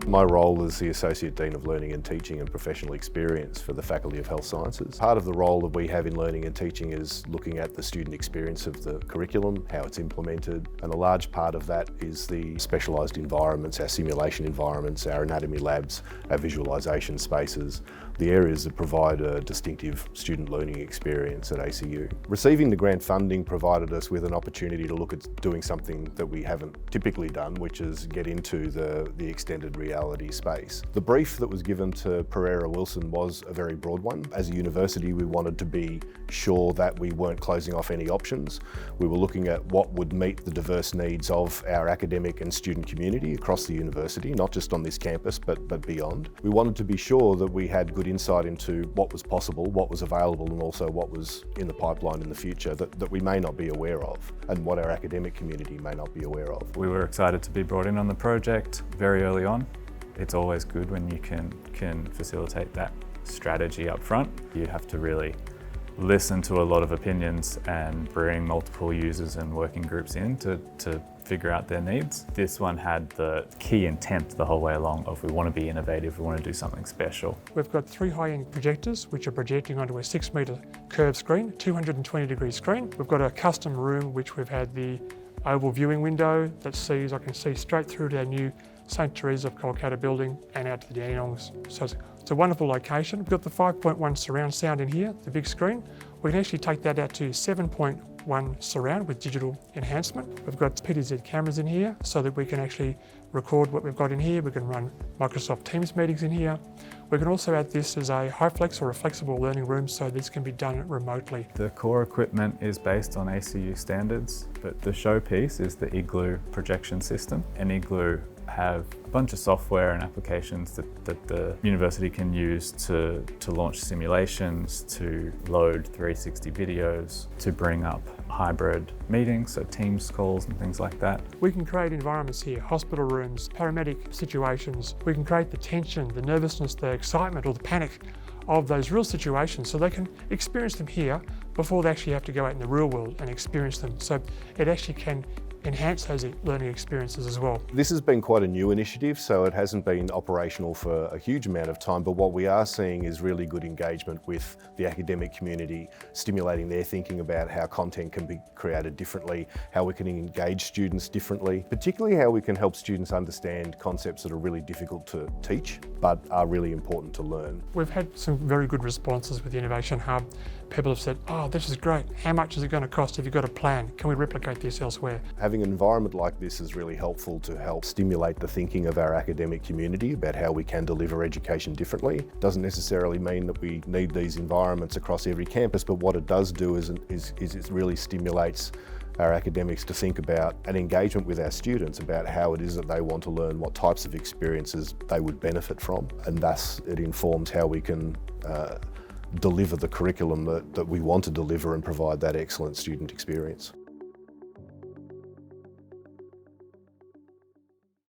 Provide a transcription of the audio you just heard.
My role is the Associate Dean of Learning and Teaching and Professional Experience for the Faculty of Health Sciences. Part of the role that we have in learning and teaching is looking at the student experience of the curriculum, how it's implemented, and a large part of that is the specialised environments, our simulation environments, our anatomy labs, our visualisation spaces, the areas that provide a distinctive student learning experience at ACU. Receiving the grant funding provided us with an opportunity to look at doing something that we haven't typically done, which is get into the extended reality space. The brief that was given to Pereira Wilson was a very broad one. As a university, we wanted to be sure that we weren't closing off any options. We were looking at what would meet the diverse needs of our academic and student community across the university, not just on this campus, but beyond. We wanted to be sure that we had good insight into what was possible, what was available, and also what was in the pipeline in the future that we may not be aware of, and what our academic community may not be aware of. We were excited to be brought in on the project very early on. It's always good when you can facilitate that strategy up front. You have to really listen to a lot of opinions and bring multiple users and working groups in to figure out their needs. This one had the key intent the whole way along of we want to be innovative, we want to do something special. We've got 3 high-end projectors which are projecting onto a 6-metre curved screen, 220-degree screen. We've got a custom room which we've had the oval viewing window that sees, I can see straight through to our new St. Teresa of Kolkata building and out to the Dandenongs. So it's a wonderful location. We've got the 5.1 surround sound in here, the big screen. We can actually take that out to 7.1 surround with digital enhancement. We've got PTZ cameras in here so that we can actually record what we've got in here. We can run Microsoft Teams meetings in here. We can also add this as a HyFlex or a flexible learning room so this can be done remotely. The core equipment is based on ACU standards, but the showpiece is the Igloo projection system. And Igloo have a bunch of software and applications that the university can use to launch simulations, to load 360 videos, to bring up hybrid meetings, so Teams calls and things like that. We can create environments here, hospital rooms, paramedic situations. We can create the tension, the nervousness, the excitement or the panic of those real situations so they can experience them here before they actually have to go out in the real world and experience them. So it actually can enhance those learning experiences as well. This has been quite a new initiative, so it hasn't been operational for a huge amount of time, but what we are seeing is really good engagement with the academic community, stimulating their thinking about how content can be created differently, how we can engage students differently, particularly how we can help students understand concepts that are really difficult to teach, but are really important to learn. We've had some very good responses with the Innovation Hub. People have said, oh, this is great. How much is it going to cost? Have you got a plan? Can we replicate this elsewhere? Having an environment like this is really helpful to help stimulate the thinking of our academic community about how we can deliver education differently. It doesn't necessarily mean that we need these environments across every campus, but what it does do is it really stimulates our academics to think about an engagement with our students about how it is that they want to learn, what types of experiences they would benefit from, and thus it informs how we can deliver the curriculum that we want to deliver and provide that excellent student experience.